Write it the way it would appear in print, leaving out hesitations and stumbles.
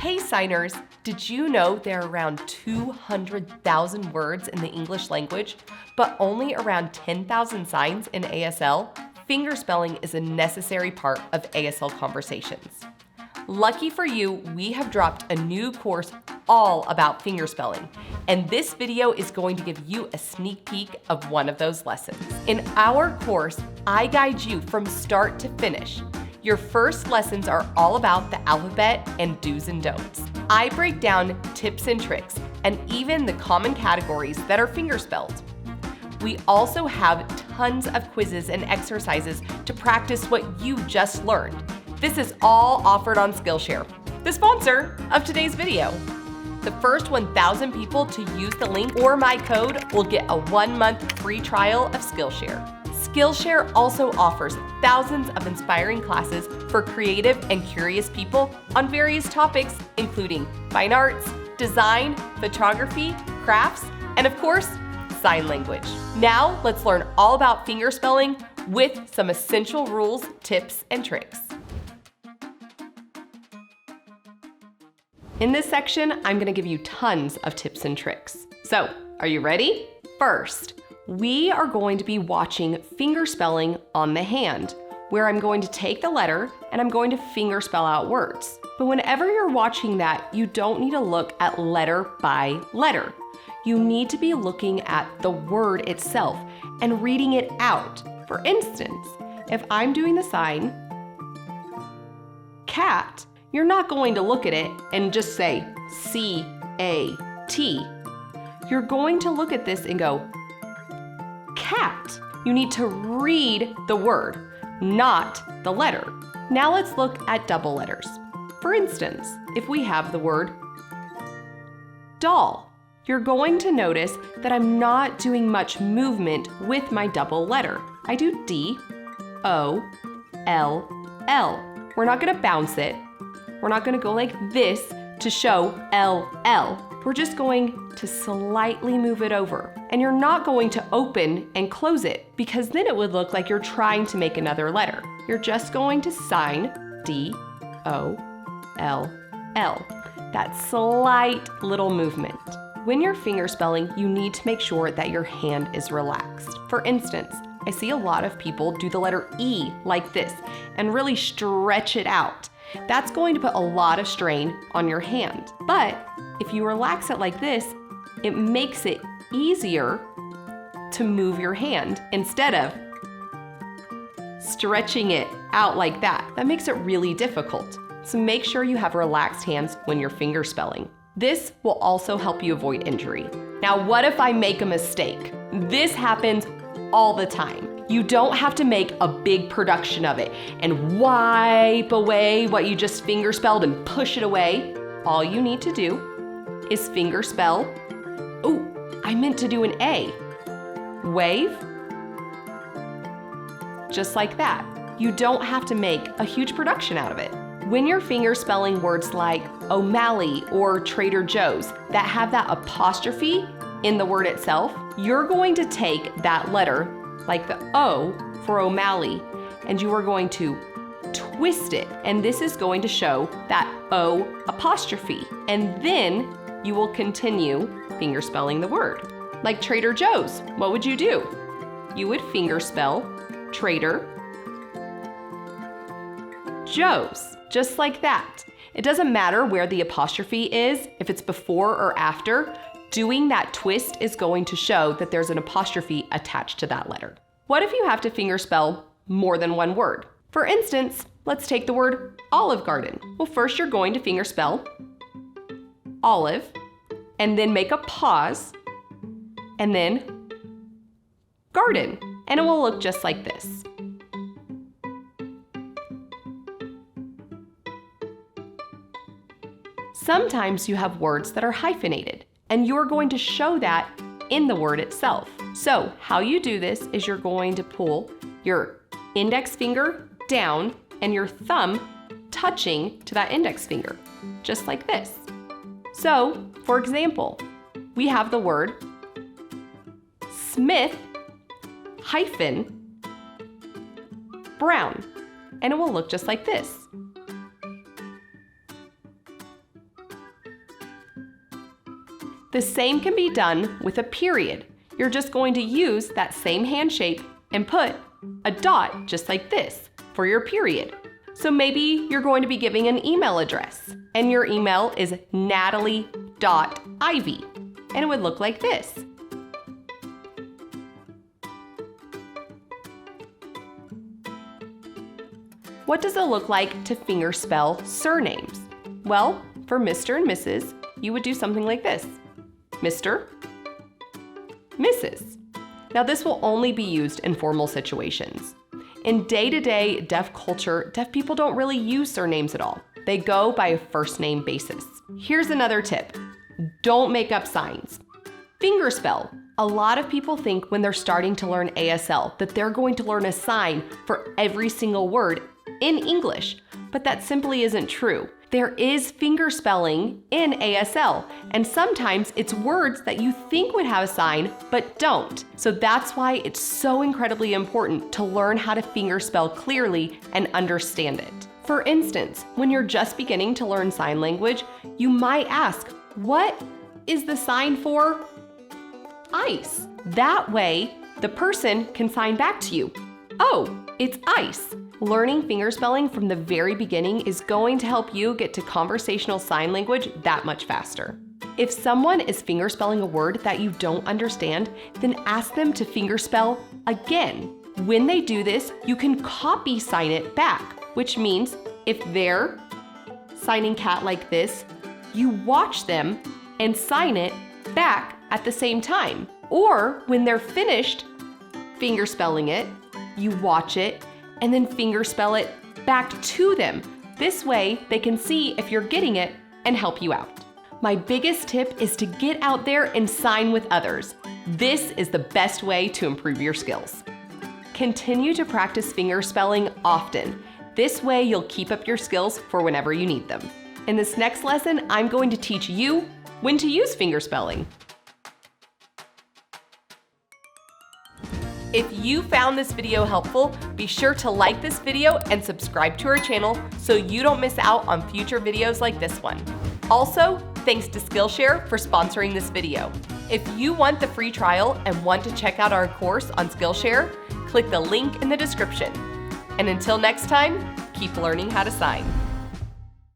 Hey signers, did you know there are around 200,000 words in the English language, but only around 10,000 signs in ASL? Fingerspelling is a necessary part of ASL conversations. Lucky for you, we have dropped a new course all about fingerspelling, and this video is going to give you a sneak peek of one of those lessons. In our course, I guide you from start to finish. Your first lessons are all about the alphabet and do's and don'ts. I break down tips and tricks, and even the common categories that are fingerspelled. We also have tons of quizzes and exercises to practice what you just learned. This is all offered on Skillshare, the sponsor of today's video. The first 1,000 people to use the link or my code will get a 1-month free trial of Skillshare. Skillshare also offers thousands of inspiring classes for creative and curious people on various topics, including fine arts, design, photography, crafts, and of course, sign language. Now, let's learn all about fingerspelling with some essential rules, tips, and tricks. In this section, I'm gonna give you tons of tips and tricks. So, are you ready? First, we are going to be watching fingerspelling on the hand, where I'm going to take the letter and I'm going to fingerspell out words. But whenever you're watching that, you don't need to look at letter by letter. You need to be looking at the word itself and reading it out. For instance, if I'm doing the sign cat, you're not going to look at it and just say C-A-T. You're going to look at this and go, cat. You need to read the word, not the letter. Now let's look at double letters. For instance, if we have the word doll, you're going to notice that I'm not doing much movement with my double letter. I do D-O-L-L. We're not gonna bounce it. We're not gonna go like this to show L-L. We're just going to slightly move it over. And you're not going to open and close it because then it would look like you're trying to make another letter. You're just going to sign D-O-L-L. That slight little movement. When you're fingerspelling, you need to make sure that your hand is relaxed. For instance, I see a lot of people do the letter E like this and really stretch it out. That's going to put a lot of strain on your hand. But if you relax it like this, it makes it easier to move your hand instead of stretching it out like that. That makes it really difficult. So make sure you have relaxed hands when you're fingerspelling. This will also help you avoid injury. Now, what if I make a mistake? This happens all the time. You don't have to make a big production of it and wipe away what you just fingerspelled and push it away. All you need to do is fingerspell. Oh, I meant to do an A. Wave. Just like that. You don't have to make a huge production out of it. When you're fingerspelling words like O'Malley or Trader Joe's that have that apostrophe in the word itself, you're going to take that letter, like the O for O'Malley, and you are going to twist it. And this is going to show that O apostrophe. And then you will continue fingerspelling the word. Like Trader Joe's, what would you do? You would fingerspell Trader Joe's, just like that. It doesn't matter where the apostrophe is, if it's before or after, doing that twist is going to show that there's an apostrophe attached to that letter. What if you have to fingerspell more than one word? For instance, let's take the word Olive Garden. Well, first you're going to fingerspell olive, and then make a pause, and then garden, and it will look just like this. Sometimes you have words that are hyphenated, and you're going to show that in the word itself. So how you do this is you're going to pull your index finger down and your thumb touching to that index finger, just like this. So, for example, we have the word Smith hyphen Brown, and it will look just like this. The same can be done with a period. You're just going to use that same hand shape and put a dot just like this for your period. So maybe you're going to be giving an email address, and your email is natalie.ivy, and it would look like this. What does it look like to fingerspell surnames? Well, for Mr. and Mrs., you would do something like this. Mr., Mrs. Now this will only be used in formal situations. In day-to-day deaf culture, deaf people don't really use surnames at all. They go by a first name basis. Here's another tip. Don't make up signs. Fingerspell. A lot of people think when they're starting to learn ASL that they're going to learn a sign for every single word in English, but that simply isn't true. There is fingerspelling in ASL, and sometimes it's words that you think would have a sign, but don't. So that's why it's so incredibly important to learn how to fingerspell clearly and understand it. For instance, when you're just beginning to learn sign language, you might ask, what is the sign for ice? That way, the person can sign back to you. Oh, it's ice. Learning fingerspelling from the very beginning is going to help you get to conversational sign language that much faster. If someone is fingerspelling a word that you don't understand, then ask them to fingerspell again. When they do this, you can copy sign it back, which means if they're signing cat like this, you watch them and sign it back at the same time. Or when they're finished fingerspelling it, you watch it and then fingerspell it back to them. This way, they can see if you're getting it and help you out. My biggest tip is to get out there and sign with others. This is the best way to improve your skills. Continue to practice fingerspelling often. This way, you'll keep up your skills for whenever you need them. In this next lesson, I'm going to teach you when to use fingerspelling. If you found this video helpful, be sure to like this video and subscribe to our channel so you don't miss out on future videos like this one. Also, thanks to Skillshare for sponsoring this video. If you want the free trial and want to check out our course on Skillshare, click the link in the description. And until next time, keep learning how to sign.